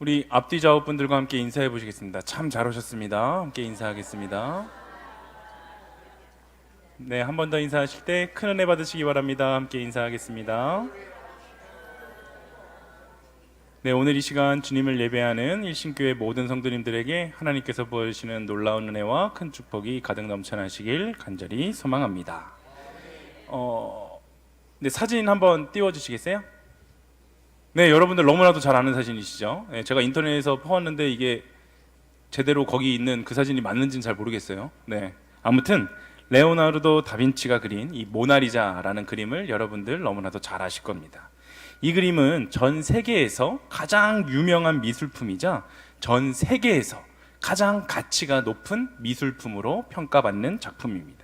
우리 앞뒤 좌우분들과 함께 인사해 보시겠습니다. 참 잘 오셨습니다. 함께 인사하겠습니다. 네, 한 번 더 인사하실 때 큰 은혜 받으시기 바랍니다. 함께 인사하겠습니다. 네, 오늘 이 시간 주님을 예배하는 일신교회 모든 성도님들에게 하나님께서 부어주시는 놀라운 은혜와 큰 축복이 가득 넘쳐나시길 간절히 소망합니다. 네, 사진 한번 띄워주시겠어요? 네, 여러분들 너무나도 잘 아는 사진이시죠? 네, 제가 인터넷에서 퍼왔는데 이게 제대로 거기 있는 그 사진이 맞는지는 잘 모르겠어요. 네, 아무튼 레오나르도 다빈치가 그린 이 모나리자라는 그림을 여러분들 너무나도 잘 아실 겁니다. 이 그림은 전 세계에서 가장 유명한 미술품이자 전 세계에서 가장 가치가 높은 미술품으로 평가받는 작품입니다.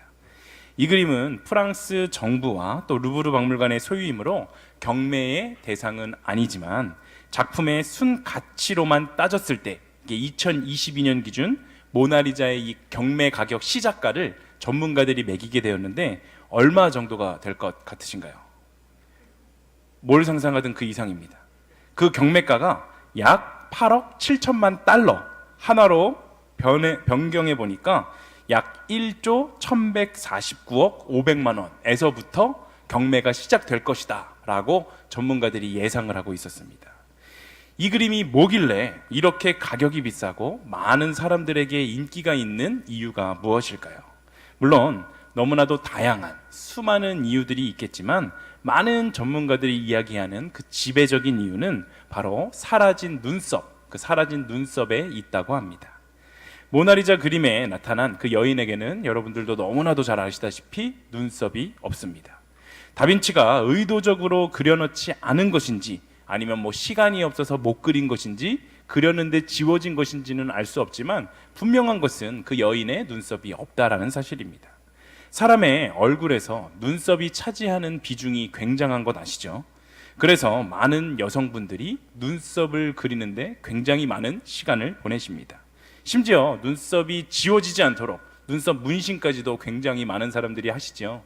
이 그림은 프랑스 정부와 또 루브르 박물관의 소유이므로 경매의 대상은 아니지만 작품의 순 가치로만 따졌을 때 이게 2022년 기준 모나리자의 이 경매 가격 시작가를 전문가들이 매기게 되었는데 얼마 정도가 될 것 같으신가요? 뭘 상상하든 그 이상입니다. 그 경매가가 약 8억 7천만 달러, 하나로 변경해 보니까 약 1조 1149억 500만 원에서부터 경매가 시작될 것이다 라고 전문가들이 예상을 하고 있었습니다. 이 그림이 뭐길래 이렇게 가격이 비싸고 많은 사람들에게 인기가 있는 이유가 무엇일까요? 물론 너무나도 다양한 수많은 이유들이 있겠지만 많은 전문가들이 이야기하는 그 지배적인 이유는 바로 사라진 눈썹, 그 사라진 눈썹에 있다고 합니다. 모나리자 그림에 나타난 그 여인에게는 여러분들도 너무나도 잘 아시다시피 눈썹이 없습니다. 다빈치가 의도적으로 그려놓지 않은 것인지 아니면 시간이 없어서 못 그린 것인지 그렸는데 지워진 것인지는 알 수 없지만 분명한 것은 그 여인의 눈썹이 없다라는 사실입니다. 사람의 얼굴에서 눈썹이 차지하는 비중이 굉장한 것 아시죠? 그래서 많은 여성분들이 눈썹을 그리는데 굉장히 많은 시간을 보내십니다. 심지어 눈썹이 지워지지 않도록 눈썹 문신까지도 굉장히 많은 사람들이 하시죠.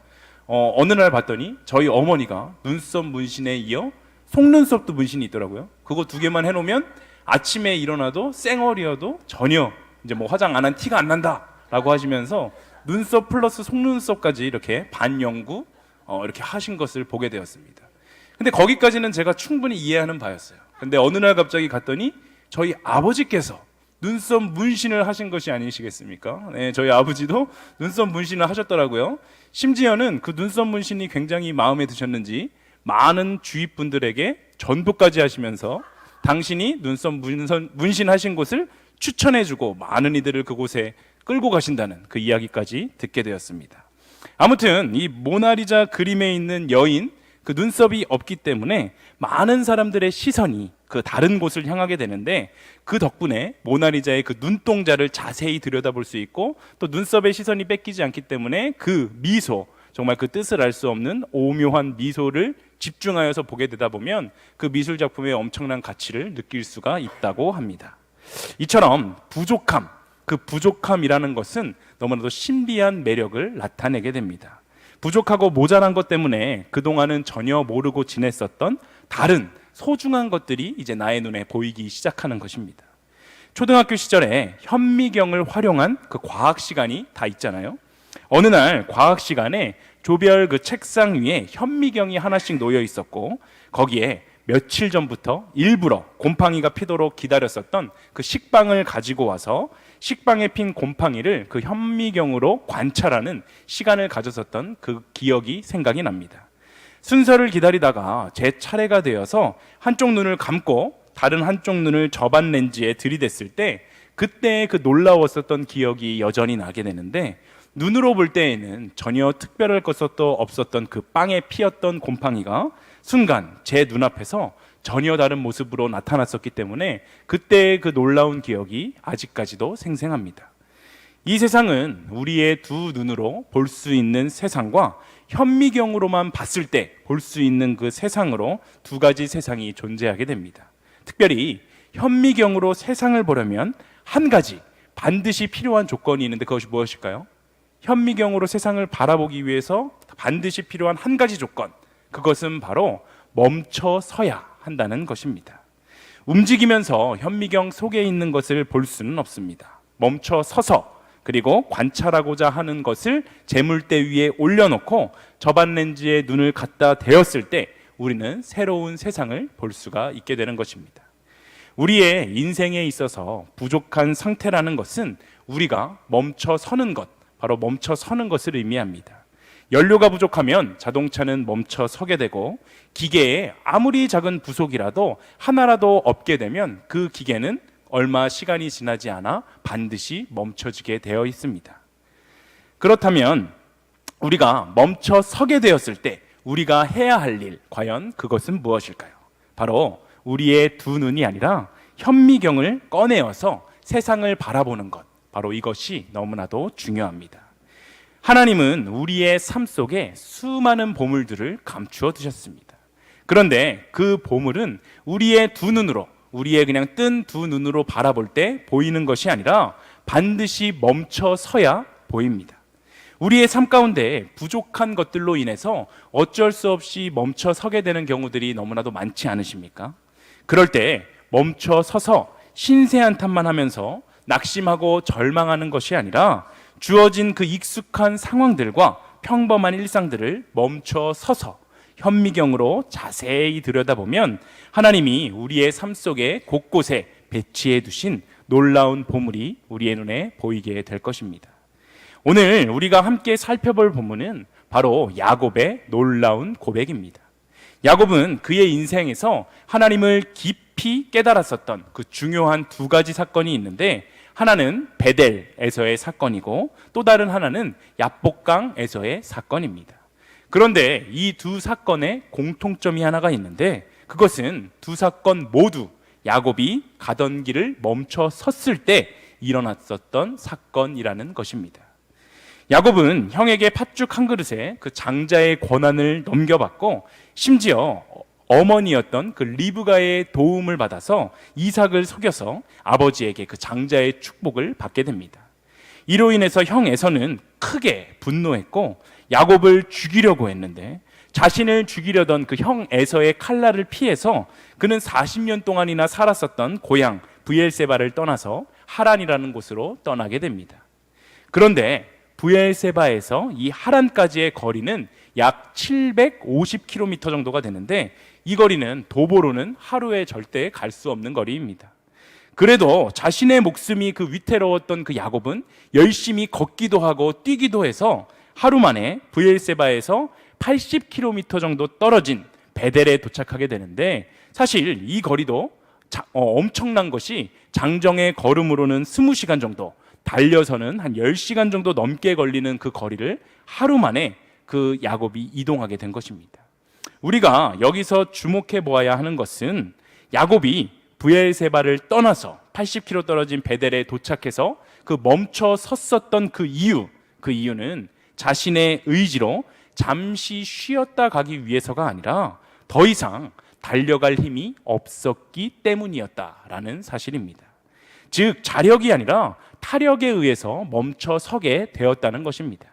어느 날 봤더니 저희 어머니가 눈썹 문신에 이어 속눈썹도 문신이 있더라고요. 그거 두 개만 해놓으면 아침에 일어나도 쌩얼이어도 전혀 이제 화장 안 한 티가 안 난다라고 하시면서 눈썹 플러스 속눈썹까지 이렇게 반영구 이렇게 하신 것을 보게 되었습니다. 근데 거기까지는 제가 충분히 이해하는 바였어요. 근데 어느 날 갑자기 갔더니 저희 아버지께서 눈썹 문신을 하신 것이 아니시겠습니까? 네, 저희 아버지도 눈썹 문신을 하셨더라고요. 심지어는 그 눈썹 문신이 굉장히 마음에 드셨는지 많은 주위 분들에게 전도까지 하시면서 당신이 눈썹 문신하신 곳을 추천해주고 많은 이들을 그곳에 끌고 가신다는 그 이야기까지 듣게 되었습니다. 아무튼 이 모나리자 그림에 있는 여인, 그 눈썹이 없기 때문에 많은 사람들의 시선이 그 다른 곳을 향하게 되는데 그 덕분에 모나리자의 그 눈동자를 자세히 들여다볼 수 있고 또 눈썹의 시선이 뺏기지 않기 때문에 그 미소, 정말 그 뜻을 알 수 없는 오묘한 미소를 집중하여서 보게 되다 보면 그 미술 작품의 엄청난 가치를 느낄 수가 있다고 합니다. 이처럼 부족함, 그 부족함이라는 것은 너무나도 신비한 매력을 나타내게 됩니다. 부족하고 모자란 것 때문에 그동안은 전혀 모르고 지냈었던 다른 소중한 것들이 이제 나의 눈에 보이기 시작하는 것입니다. 초등학교 시절에 현미경을 활용한 그 과학 시간이 다 있잖아요. 어느 날 과학 시간에 조별 그 책상 위에 현미경이 하나씩 놓여 있었고 거기에 며칠 전부터 일부러 곰팡이가 피도록 기다렸었던 그 식빵을 가지고 와서 식빵에 핀 곰팡이를 그 현미경으로 관찰하는 시간을 가졌었던 그 기억이 생각이 납니다. 순서를 기다리다가 제 차례가 되어서 한쪽 눈을 감고 다른 한쪽 눈을 저반 렌즈에 들이댔을 때 그때 그 놀라웠었던 기억이 여전히 나게 되는데 눈으로 볼 때에는 전혀 특별할 것도 없었던 그 빵에 피었던 곰팡이가 순간 제 눈앞에서 전혀 다른 모습으로 나타났었기 때문에 그때의 그 놀라운 기억이 아직까지도 생생합니다. 이 세상은 우리의 두 눈으로 볼 수 있는 세상과 현미경으로만 봤을 때 볼 수 있는 그 세상으로 두 가지 세상이 존재하게 됩니다. 특별히 현미경으로 세상을 보려면 한 가지 반드시 필요한 조건이 있는데 그것이 무엇일까요? 현미경으로 세상을 바라보기 위해서 반드시 필요한 한 가지 조건, 그것은 바로 멈춰서야 한다는 것입니다. 움직이면서 현미경 속에 있는 것을 볼 수는 없습니다. 멈춰 서서 그리고 관찰하고자 하는 것을 재물대 위에 올려놓고 저반 렌즈에 눈을 갖다 대었을 때 우리는 새로운 세상을 볼 수가 있게 되는 것입니다. 우리의 인생에 있어서 부족한 상태라는 것은 우리가 멈춰 서는 것, 바로 멈춰 서는 것을 의미합니다. 연료가 부족하면 자동차는 멈춰 서게 되고 기계에 아무리 작은 부속이라도 하나라도 없게 되면 그 기계는 얼마 시간이 지나지 않아 반드시 멈춰지게 되어 있습니다. 그렇다면 우리가 멈춰 서게 되었을 때 우리가 해야 할 일, 과연 그것은 무엇일까요? 바로 우리의 두 눈이 아니라 현미경을 꺼내어서 세상을 바라보는 것, 바로 이것이 너무나도 중요합니다. 하나님은 우리의 삶 속에 수많은 보물들을 감추어 두셨습니다. 그런데 그 보물은 우리의 두 눈으로, 우리의 그냥 뜬 두 눈으로 바라볼 때 보이는 것이 아니라 반드시 멈춰 서야 보입니다. 우리의 삶 가운데 부족한 것들로 인해서 어쩔 수 없이 멈춰 서게 되는 경우들이 너무나도 많지 않으십니까? 그럴 때 멈춰 서서 신세한탄만 하면서 낙심하고 절망하는 것이 아니라 주어진 그 익숙한 상황들과 평범한 일상들을 멈춰 서서 현미경으로 자세히 들여다보면 하나님이 우리의 삶 속에 곳곳에 배치해 두신 놀라운 보물이 우리의 눈에 보이게 될 것입니다. 오늘 우리가 함께 살펴볼 본문은 바로 야곱의 놀라운 고백입니다. 야곱은 그의 인생에서 하나님을 깊이 깨달았었던 그 중요한 두 가지 사건이 있는데, 하나는 베델에서의 사건이고 또 다른 하나는 야복강에서의 사건입니다. 그런데 이 두 사건에 공통점이 하나가 있는데, 그것은 두 사건 모두 야곱이 가던 길을 멈춰 섰을 때 일어났었던 사건이라는 것입니다. 야곱은 형에게 팥죽 한 그릇에 그 장자의 권한을 넘겨받고 심지어 어머니였던 그 리브가의 도움을 받아서 이삭을 속여서 아버지에게 그 장자의 축복을 받게 됩니다. 이로 인해서 형 에서는 크게 분노했고 야곱을 죽이려고 했는데, 자신을 죽이려던 그 형 에서의 칼날을 피해서 그는 40년 동안이나 살았었던 고향 브엘세바를 떠나서 하란이라는 곳으로 떠나게 됩니다. 그런데 브엘세바에서 이 하란까지의 거리는 약 750km 정도가 되는데, 이 거리는 도보로는 하루에 절대 갈 수 없는 거리입니다. 그래도 자신의 목숨이 그 위태로웠던 그 야곱은 열심히 걷기도 하고 뛰기도 해서 하루 만에 브엘세바에서 80km 정도 떨어진 베델에 도착하게 되는데, 사실 이 거리도 엄청난 것이 장정의 걸음으로는 20시간 정도, 달려서는 한 10시간 정도 넘게 걸리는 그 거리를 하루 만에 그 야곱이 이동하게 된 것입니다. 우리가 여기서 주목해 보아야 하는 것은 야곱이 브엘세바를 떠나서 80km 떨어진 베델에 도착해서 그 멈춰 섰었던 그 이유는 자신의 의지로 잠시 쉬었다 가기 위해서가 아니라 더 이상 달려갈 힘이 없었기 때문이었다라는 사실입니다. 즉 자력이 아니라 타력에 의해서 멈춰 서게 되었다는 것입니다.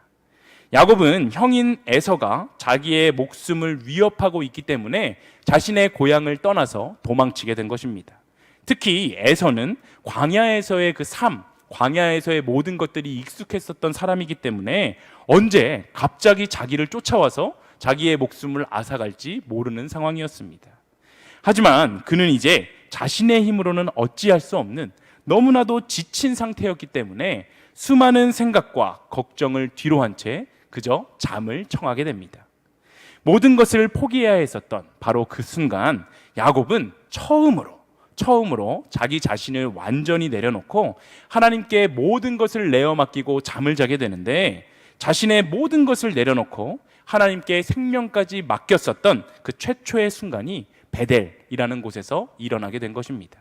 야곱은 형인 에서가 자기의 목숨을 위협하고 있기 때문에 자신의 고향을 떠나서 도망치게 된 것입니다. 특히 에서는 광야에서의 그 삶, 광야에서의 모든 것들이 익숙했었던 사람이기 때문에 언제 갑자기 자기를 쫓아와서 자기의 목숨을 앗아갈지 모르는 상황이었습니다. 하지만 그는 이제 자신의 힘으로는 어찌할 수 없는 너무나도 지친 상태였기 때문에 수많은 생각과 걱정을 뒤로 한 채 그저 잠을 청하게 됩니다. 모든 것을 포기해야 했었던 바로 그 순간 야곱은 처음으로 자기 자신을 완전히 내려놓고 하나님께 모든 것을 내어 맡기고 잠을 자게 되는데, 자신의 모든 것을 내려놓고 하나님께 생명까지 맡겼었던 그 최초의 순간이 베델이라는 곳에서 일어나게 된 것입니다.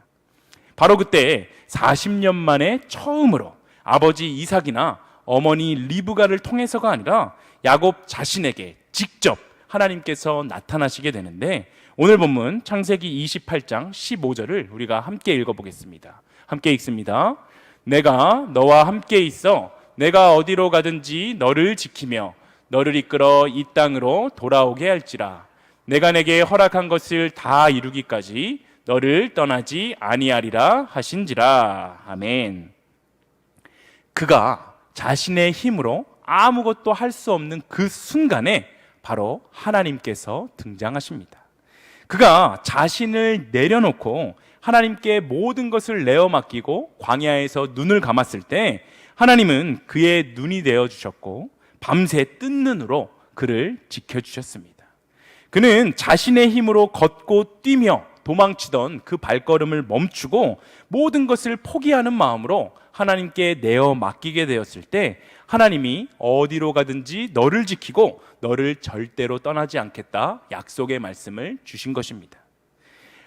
바로 그때 40년 만에 처음으로 아버지 이삭이나 어머니 리브가를 통해서가 아니라 야곱 자신에게 직접 하나님께서 나타나시게 되는데, 오늘 본문 창세기 28장 15절을 우리가 함께 읽어보겠습니다. 함께 읽습니다. 내가 너와 함께 있어 내가 어디로 가든지 너를 지키며 너를 이끌어 이 땅으로 돌아오게 할지라. 내가 내게 허락한 것을 다 이루기까지 너를 떠나지 아니하리라 하신지라. 아멘. 그가 자신의 힘으로 아무것도 할 수 없는 그 순간에 바로 하나님께서 등장하십니다. 그가 자신을 내려놓고 하나님께 모든 것을 내어 맡기고 광야에서 눈을 감았을 때 하나님은 그의 눈이 되어 주셨고 밤새 뜬 눈으로 그를 지켜주셨습니다. 그는 자신의 힘으로 걷고 뛰며 도망치던 그 발걸음을 멈추고 모든 것을 포기하는 마음으로 하나님께 내어 맡기게 되었을 때 하나님이 어디로 가든지 너를 지키고 너를 절대로 떠나지 않겠다 약속의 말씀을 주신 것입니다.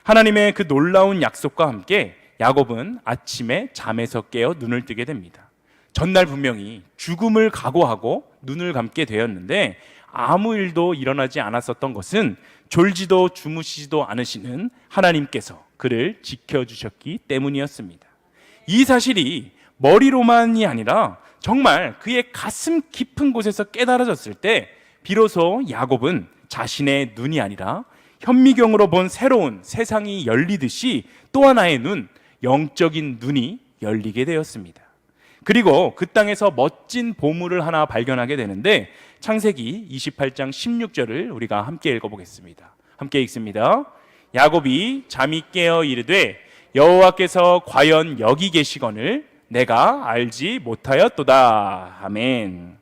하나님의 그 놀라운 약속과 함께 야곱은 아침에 잠에서 깨어 눈을 뜨게 됩니다. 전날 분명히 죽음을 각오하고 눈을 감게 되었는데 아무 일도 일어나지 않았었던 것은 졸지도 주무시지도 않으시는 하나님께서 그를 지켜주셨기 때문이었습니다. 이 사실이 머리로만이 아니라 정말 그의 가슴 깊은 곳에서 깨달아졌을 때 비로소 야곱은 자신의 눈이 아니라 현미경으로 본 새로운 세상이 열리듯이 또 하나의 눈, 영적인 눈이 열리게 되었습니다. 그리고 그 땅에서 멋진 보물을 하나 발견하게 되는데 창세기 28장 16절을 우리가 함께 읽어보겠습니다. 함께 읽습니다. 야곱이 잠이 깨어 이르되 여호와께서 과연 여기 계시거늘 내가 알지 못하였도다. 아멘.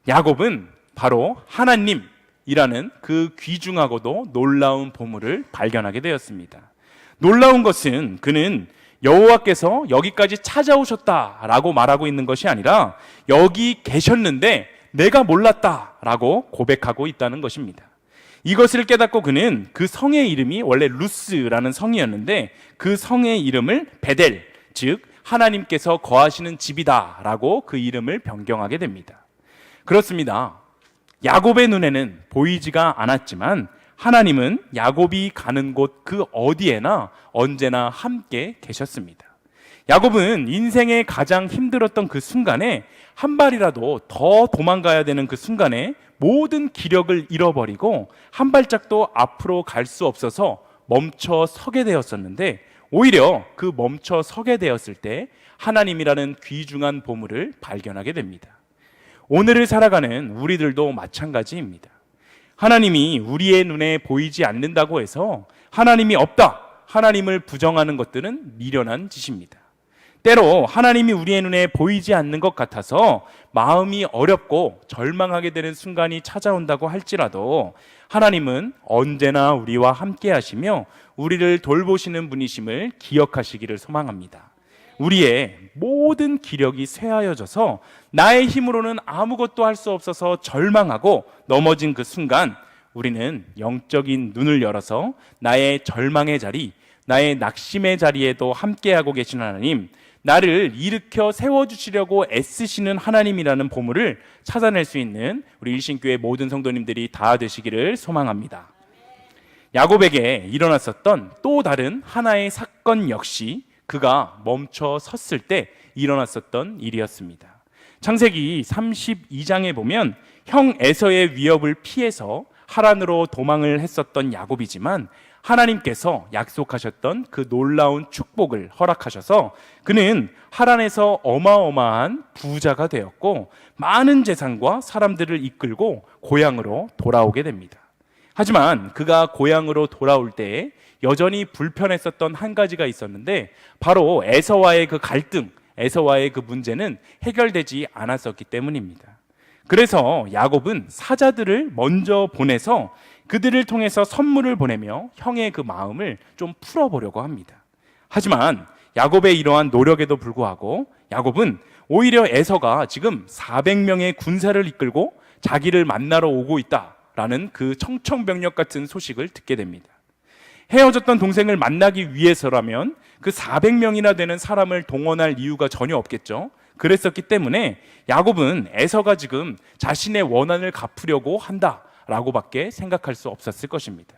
야곱은 바로 하나님이라는 그 귀중하고도 놀라운 보물을 발견하게 되었습니다. 놀라운 것은 그는 여호와께서 여기까지 찾아오셨다라고 말하고 있는 것이 아니라 여기 계셨는데 내가 몰랐다라고 고백하고 있다는 것입니다. 이것을 깨닫고 그는 그 성의 이름이 원래 루스라는 성이었는데 그 성의 이름을 베델, 즉 하나님께서 거하시는 집이다라고 그 이름을 변경하게 됩니다. 그렇습니다. 야곱의 눈에는 보이지가 않았지만 하나님은 야곱이 가는 곳 그 어디에나 언제나 함께 계셨습니다. 야곱은 인생의 가장 힘들었던 그 순간에 한 발이라도 더 도망가야 되는 그 순간에 모든 기력을 잃어버리고 한 발짝도 앞으로 갈 수 없어서 멈춰 서게 되었었는데 오히려 그 멈춰 서게 되었을 때 하나님이라는 귀중한 보물을 발견하게 됩니다. 오늘을 살아가는 우리들도 마찬가지입니다. 하나님이 우리의 눈에 보이지 않는다고 해서 하나님이 없다, 하나님을 부정하는 것들은 미련한 짓입니다. 때로 하나님이 우리의 눈에 보이지 않는 것 같아서 마음이 어렵고 절망하게 되는 순간이 찾아온다고 할지라도 하나님은 언제나 우리와 함께 하시며 우리를 돌보시는 분이심을 기억하시기를 소망합니다. 우리의 모든 기력이 쇠하여져서 나의 힘으로는 아무것도 할 수 없어서 절망하고 넘어진 그 순간 우리는 영적인 눈을 열어서 나의 절망의 자리, 나의 낙심의 자리에도 함께하고 계신 하나님, 나를 일으켜 세워주시려고 애쓰시는 하나님이라는 보물을 찾아낼 수 있는 우리 일신교회 모든 성도님들이 다 되시기를 소망합니다. 야곱에게 일어났었던 또 다른 하나의 사건 역시 그가 멈춰 섰을 때 일어났었던 일이었습니다. 창세기 32장에 보면 형 에서의 위협을 피해서 하란으로 도망을 했었던 야곱이지만 하나님께서 약속하셨던 그 놀라운 축복을 허락하셔서 그는 하란에서 어마어마한 부자가 되었고 많은 재산과 사람들을 이끌고 고향으로 돌아오게 됩니다. 하지만 그가 고향으로 돌아올 때에 여전히 불편했었던 한 가지가 있었는데 바로 에서와의 그 갈등, 에서와의 그 문제는 해결되지 않았었기 때문입니다. 그래서 야곱은 사자들을 먼저 보내서 그들을 통해서 선물을 보내며 형의 그 마음을 좀 풀어보려고 합니다. 하지만 야곱의 이러한 노력에도 불구하고 야곱은 오히려 에서가 지금 400명의 군사를 이끌고 자기를 만나러 오고 있다라는 그 청천벽력 같은 소식을 듣게 됩니다. 헤어졌던 동생을 만나기 위해서라면 그 400명이나 되는 사람을 동원할 이유가 전혀 없겠죠. 그랬었기 때문에 야곱은 에서가 지금 자신의 원한을 갚으려고 한다라고밖에 생각할 수 없었을 것입니다.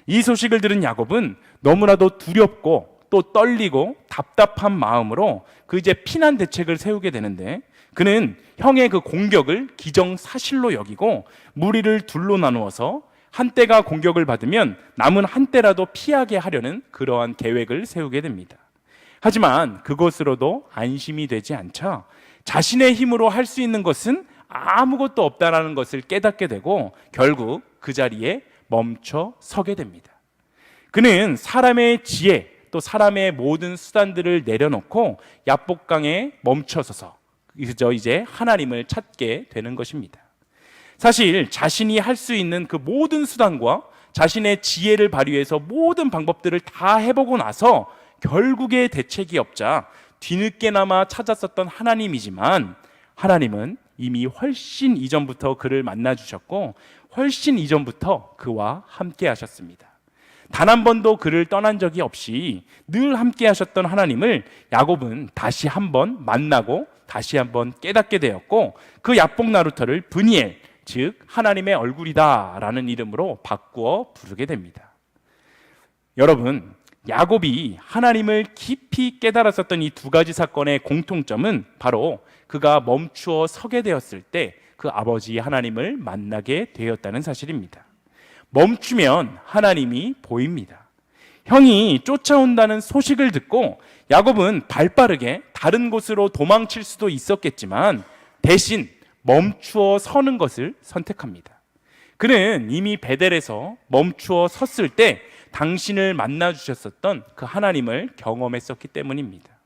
이 소식을 들은 야곱은 너무나도 두렵고 또 떨리고 답답한 마음으로 그 이제 피난 대책을 세우게 되는데 그는 형의 그 공격을 기정사실로 여기고 무리를 둘로 나누어서 한때가 공격을 받으면 남은 한때라도 피하게 하려는 그러한 계획을 세우게 됩니다. 하지만 그것으로도 안심이 되지 않자 자신의 힘으로 할 수 있는 것은 아무것도 없다라는 것을 깨닫게 되고 결국 그 자리에 멈춰 서게 됩니다. 그는 사람의 지혜 또 사람의 모든 수단들을 내려놓고 야복강에 멈춰서서 이제 하나님을 찾게 되는 것입니다. 사실 자신이 할 수 있는 그 모든 수단과 자신의 지혜를 발휘해서 모든 방법들을 다 해보고 나서 결국에 대책이 없자 뒤늦게나마 찾았었던 하나님이지만 하나님은 이미 훨씬 이전부터 그를 만나주셨고 훨씬 이전부터 그와 함께 하셨습니다. 단 한 번도 그를 떠난 적이 없이 늘 함께 하셨던 하나님을 야곱은 다시 한번 만나고 다시 한번 깨닫게 되었고 그 야복 나루터를 브니엘, 즉 하나님의 얼굴이다 라는 이름으로 바꾸어 부르게 됩니다. 여러분, 야곱이 하나님을 깊이 깨달았었던 이 두 가지 사건의 공통점은 바로 그가 멈추어 서게 되었을 때 그 아버지 하나님을 만나게 되었다는 사실입니다. 멈추면 하나님이 보입니다. 형이 쫓아온다는 소식을 듣고 야곱은 발빠르게 다른 곳으로 도망칠 수도 있었겠지만 대신 멈추어 서는 것을 선택합니다. 그는 이미 베델에서 멈추어 섰을 때 당신을 만나 주셨었던 그 하나님을 경험했었기 때문입니다.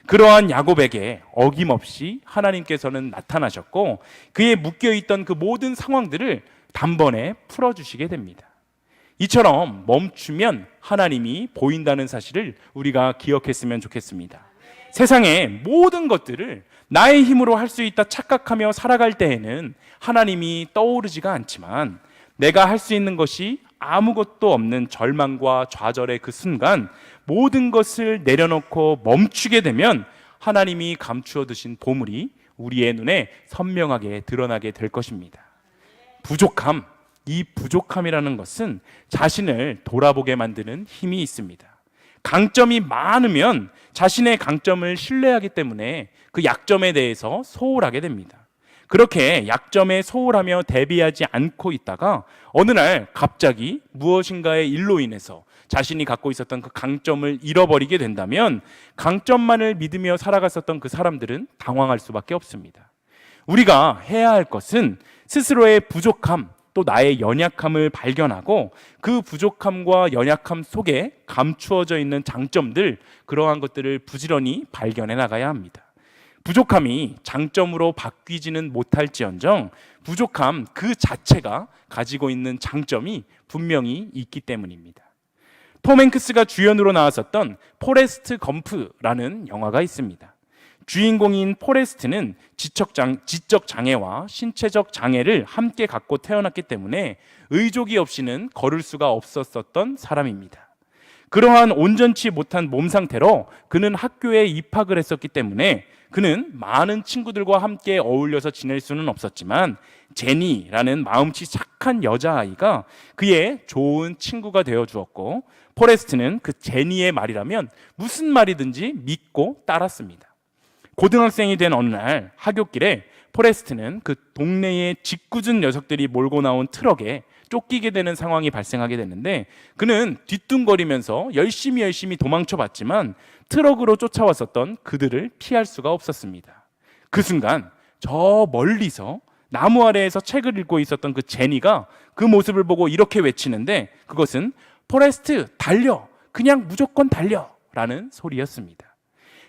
그러한 야곱에게 어김없이 하나님께서는 나타나셨고 그의 묶여있던 그 모든 상황들을 단번에 풀어주시게 됩니다. 이처럼 멈추면 하나님이 보인다는 사실을 우리가 기억했으면 좋겠습니다. 세상의 모든 것들을 나의 힘으로 할 수 있다 착각하며 살아갈 때에는 하나님이 떠오르지가 않지만 내가 할 수 있는 것이 아무것도 없는 절망과 좌절의 그 순간 모든 것을 내려놓고 멈추게 되면 하나님이 감추어 두신 보물이 우리의 눈에 선명하게 드러나게 될 것입니다. 부족함, 이 부족함이라는 것은 자신을 돌아보게 만드는 힘이 있습니다. 강점이 많으면 자신의 강점을 신뢰하기 때문에 그 약점에 대해서 소홀하게 됩니다. 그렇게 약점에 소홀하며 대비하지 않고 있다가 어느 날 갑자기 무엇인가의 일로 인해서 자신이 갖고 있었던 그 강점을 잃어버리게 된다면 강점만을 믿으며 살아갔었던 그 사람들은 당황할 수밖에 없습니다. 우리가 해야 할 것은 스스로의 부족함 또 나의 연약함을 발견하고 그 부족함과 연약함 속에 감추어져 있는 장점들, 그러한 것들을 부지런히 발견해 나가야 합니다. 부족함이 장점으로 바뀌지는 못할지언정 부족함 그 자체가 가지고 있는 장점이 분명히 있기 때문입니다. 톰 행크스가 주연으로 나왔었던 포레스트 검프라는 영화가 있습니다. 주인공인 포레스트는 지적 장애와 신체적 장애를 함께 갖고 태어났기 때문에 의족이 없이는 걸을 수가 없었던 사람입니다. 그러한 온전치 못한 몸 상태로 그는 학교에 입학을 했었기 때문에 그는 많은 친구들과 함께 어울려서 지낼 수는 없었지만 제니라는 마음씨 착한 여자아이가 그의 좋은 친구가 되어주었고 포레스트는 그 제니의 말이라면 무슨 말이든지 믿고 따랐습니다. 고등학생이 된 어느 날 하굣길에 포레스트는 그 동네의 짓궂은 녀석들이 몰고 나온 트럭에 쫓기게 되는 상황이 발생하게 됐는데 그는 뒤뚱거리면서 열심히 도망쳐봤지만 트럭으로 쫓아왔었던 그들을 피할 수가 없었습니다. 그 순간 저 멀리서 나무 아래에서 책을 읽고 있었던 그 제니가 그 모습을 보고 이렇게 외치는데 그것은 포레스트 달려! 그냥 무조건 달려! 라는 소리였습니다.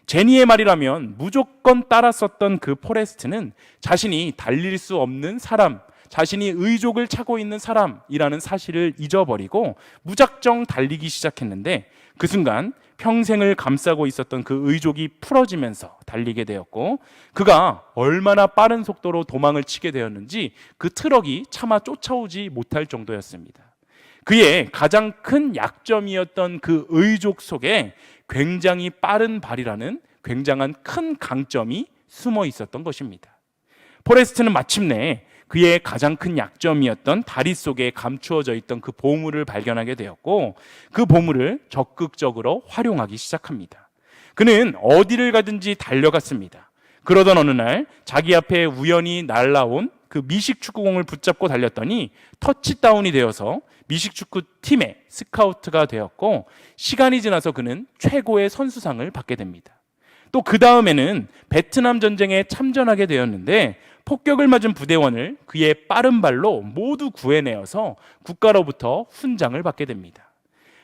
제니의 말이라면 무조건 따랐었던 그 포레스트는 자신이 달릴 수 없는 사람, 자신이 의족을 차고 있는 사람이라는 사실을 잊어버리고 무작정 달리기 시작했는데 그 순간 평생을 감싸고 있었던 그 의족이 풀어지면서 달리게 되었고 그가 얼마나 빠른 속도로 도망을 치게 되었는지 그 트럭이 차마 쫓아오지 못할 정도였습니다. 그의 가장 큰 약점이었던 그 의족 속에 굉장히 빠른 발이라는 굉장한 큰 강점이 숨어 있었던 것입니다. 포레스트는 마침내 그의 가장 큰 약점이었던 다리 속에 감추어져 있던 그 보물을 발견하게 되었고 그 보물을 적극적으로 활용하기 시작합니다. 그는 어디를 가든지 달려갔습니다. 그러던 어느 날 자기 앞에 우연히 날라온 그 미식 축구공을 붙잡고 달렸더니 터치다운이 되어서 미식 축구 팀의 스카우트가 되었고, 시간이 지나서 그는 최고의 선수상을 받게 됩니다. 또 그 다음에는 베트남 전쟁에 참전하게 되었는데 폭격을 맞은 부대원을 그의 빠른 발로 모두 구해내어서 국가로부터 훈장을 받게 됩니다.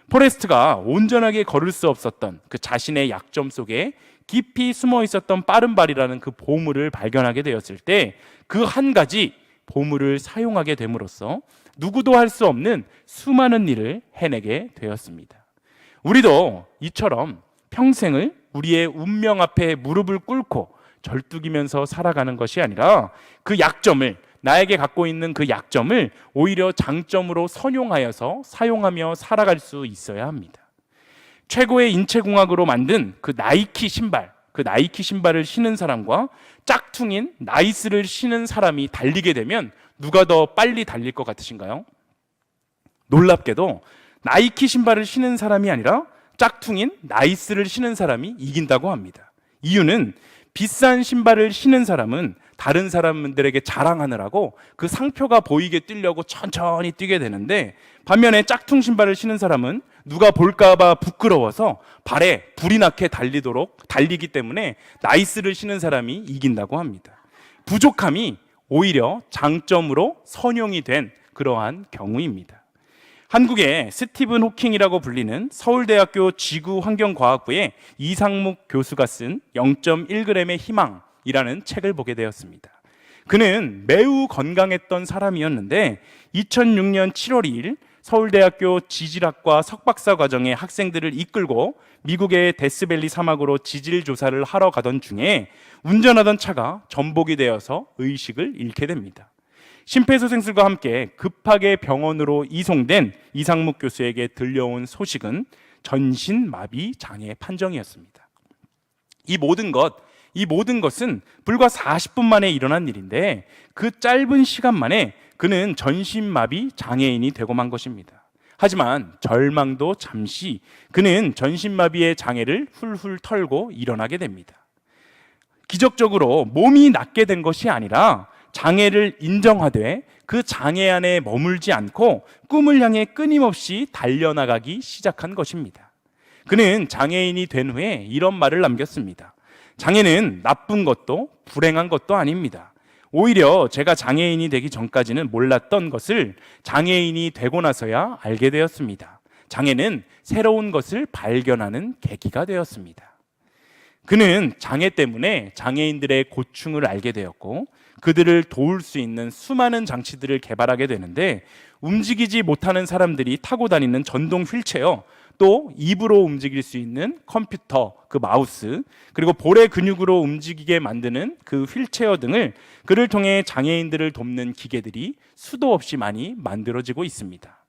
포레스트가 온전하게 걸을 수 없었던 그 자신의 약점 속에 깊이 숨어 있었던 빠른 발이라는 그 보물을 발견하게 되었을 때 그 한 가지 보물을 사용하게 됨으로써 누구도 할 수 없는 수많은 일을 해내게 되었습니다. 우리도 이처럼 평생을 우리의 운명 앞에 무릎을 꿇고 절뚝이면서 살아가는 것이 아니라 그 약점을, 나에게 갖고 있는 그 약점을 오히려 장점으로 선용하여서 사용하며 살아갈 수 있어야 합니다. 최고의 인체공학으로 만든 그 나이키 신발, 그 나이키 신발을 신은 사람과 짝퉁인 나이스를 신은 사람이 달리게 되면 누가 더 빨리 달릴 것 같으신가요? 놀랍게도 나이키 신발을 신은 사람이 아니라 짝퉁인 나이스를 신은 사람이 이긴다고 합니다. 이유는 비싼 신발을 신은 사람은 다른 사람들에게 자랑하느라고 그 상표가 보이게 뛰려고 천천히 뛰게 되는데, 반면에 짝퉁 신발을 신은 사람은 누가 볼까봐 부끄러워서 발에 불이 나게 달리기 때문에 나이스를 신은 사람이 이긴다고 합니다. 부족함이 오히려 장점으로 선용이 된 그러한 경우입니다. 한국의 스티븐 호킹이라고 불리는 서울대학교 지구환경과학부의 이상묵 교수가 쓴 0.1g의 희망이라는 책을 보게 되었습니다. 그는 매우 건강했던 사람이었는데 2006년 7월 2일 서울대학교 지질학과 석박사 과정의 학생들을 이끌고 미국의 데스밸리 사막으로 지질 조사를 하러 가던 중에 운전하던 차가 전복이 되어서 의식을 잃게 됩니다. 심폐소생술과 함께 급하게 병원으로 이송된 이상묵 교수에게 들려온 소식은 전신마비 장애 판정이었습니다. 이 모든 것은 불과 40분 만에 일어난 일인데 그 짧은 시간 만에 그는 전신마비 장애인이 되고 만 것입니다. 하지만 절망도 잠시, 그는 전신마비의 장애를 훌훌 털고 일어나게 됩니다. 기적적으로 몸이 낫게 된 것이 아니라 장애를 인정하되 그 장애 안에 머물지 않고 꿈을 향해 끊임없이 달려나가기 시작한 것입니다. 그는 장애인이 된 후에 이런 말을 남겼습니다. 장애는 나쁜 것도 불행한 것도 아닙니다. 오히려 제가 장애인이 되기 전까지는 몰랐던 것을 장애인이 되고 나서야 알게 되었습니다. 장애는 새로운 것을 발견하는 계기가 되었습니다. 그는 장애 때문에 장애인들의 고충을 알게 되었고 그들을 도울 수 있는 수많은 장치들을 개발하게 되는데, 움직이지 못하는 사람들이 타고 다니는 전동 휠체어, 또 입으로 움직일 수 있는 컴퓨터, 그 마우스, 그리고 볼의 근육으로 움직이게 만드는 그 휠체어 등을 그를 통해 장애인들을 돕는 기계들이 수도 없이 많이 만들어지고 있습니다.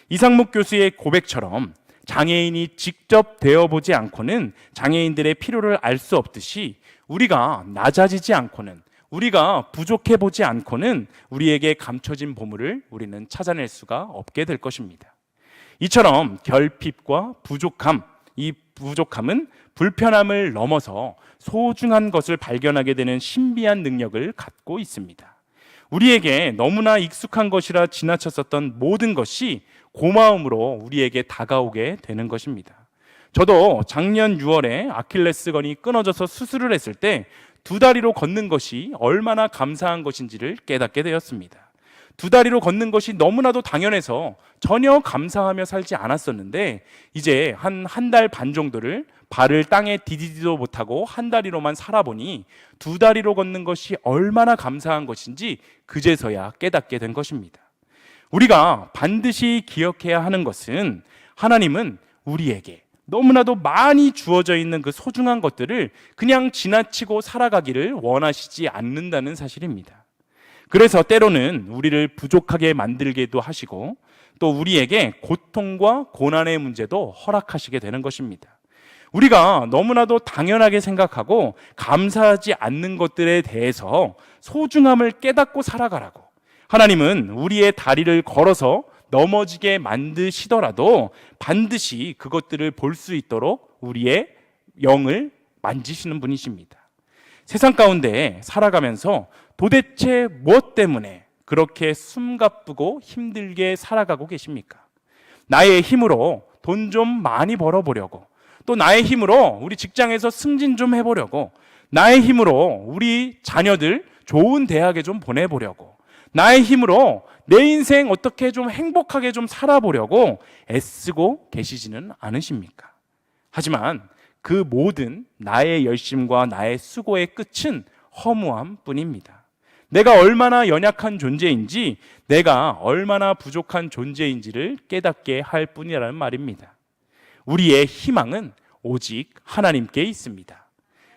이상묵 교수의 고백처럼 장애인이 직접 되어보지 않고는 장애인들의 필요를 알 수 없듯이 우리가 낮아지지 않고는, 우리가 부족해보지 않고는 우리에게 감춰진 보물을 우리는 찾아낼 수가 없게 될 것입니다. 이처럼 결핍과 부족함, 이 부족함은 불편함을 넘어서 소중한 것을 발견하게 되는 신비한 능력을 갖고 있습니다. 우리에게 너무나 익숙한 것이라 지나쳤었던 모든 것이 고마움으로 우리에게 다가오게 되는 것입니다. 저도 작년 6월에 아킬레스건이 끊어져서 수술을 했을 때 2다리로 걷는 것이 얼마나 감사한 것인지를 깨닫게 되었습니다. 2다리로 걷는 것이 너무나도 당연해서 전혀 감사하며 살지 않았었는데, 이제 한 달 반 정도를 발을 땅에 디디지도 못하고 한 다리로만 살아보니 2다리로 걷는 것이 얼마나 감사한 것인지 그제서야 깨닫게 된 것입니다. 우리가 반드시 기억해야 하는 것은, 하나님은 우리에게 너무나도 많이 주어져 있는 그 소중한 것들을 그냥 지나치고 살아가기를 원하시지 않는다는 사실입니다. 그래서 때로는 우리를 부족하게 만들기도 하시고, 또 우리에게 고통과 고난의 문제도 허락하시게 되는 것입니다. 우리가 너무나도 당연하게 생각하고 감사하지 않는 것들에 대해서 소중함을 깨닫고 살아가라고, 하나님은 우리의 다리를 걸어서 넘어지게 만드시더라도 반드시 그것들을 볼 수 있도록 우리의 영을 만지시는 분이십니다. 세상 가운데 살아가면서 도대체 무엇 때문에 그렇게 숨가쁘고 힘들게 살아가고 계십니까? 나의 힘으로 돈 좀 많이 벌어보려고, 또 나의 힘으로 우리 직장에서 승진 좀 해보려고, 나의 힘으로 우리 자녀들 좋은 대학에 좀 보내보려고, 나의 힘으로 내 인생 어떻게 좀 행복하게 좀 살아보려고 애쓰고 계시지는 않으십니까? 하지만 그 모든 나의 열심과 나의 수고의 끝은 허무함 뿐입니다. 내가 얼마나 연약한 존재인지, 내가 얼마나 부족한 존재인지를 깨닫게 할 뿐이라는 말입니다. 우리의 희망은 오직 하나님께 있습니다.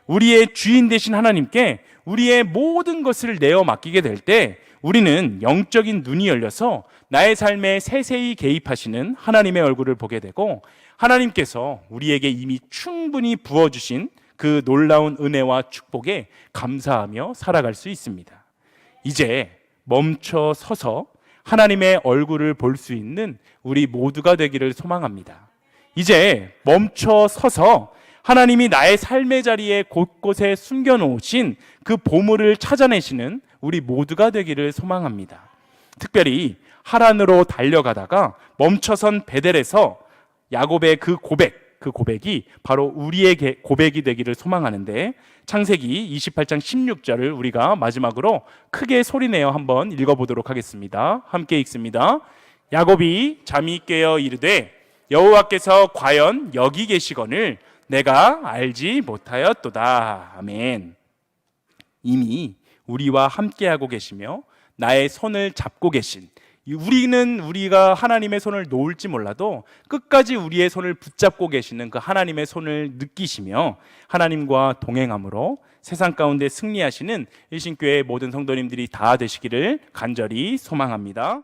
우리의 주인 되신 하나님께 우리의 모든 것을 내어 맡기게 될 때 우리는 영적인 눈이 열려서 나의 삶에 세세히 개입하시는 하나님의 얼굴을 보게 되고, 하나님께서 우리에게 이미 충분히 부어주신 그 놀라운 은혜와 축복에 감사하며 살아갈 수 있습니다. 이제 멈춰 서서 하나님의 얼굴을 볼 수 있는 우리 모두가 되기를 소망합니다. 이제 멈춰 서서 하나님이 나의 삶의 자리에 곳곳에 숨겨놓으신 그 보물을 찾아내시는 우리 모두가 되기를 소망합니다. 특별히 하란으로 달려가다가 멈춰선 베델에서 야곱의 그 고백이 바로 우리의 고백이 되기를 소망하는데, 창세기 28장 16절을 우리가 마지막으로 크게 소리내어 한번 읽어보도록 하겠습니다. 함께 읽습니다. 야곱이 잠이 깨어 이르되 여호와께서 과연 여기 계시거늘 내가 알지 못하였도다. 아멘. 이미 우리와 함께하고 계시며 나의 손을 잡고 계신, 우리가 하나님의 손을 놓을지 몰라도 끝까지 우리의 손을 붙잡고 계시는 그 하나님의 손을 느끼시며 하나님과 동행함으로 세상 가운데 승리하시는 일신교회 모든 성도님들이 다 되시기를 간절히 소망합니다.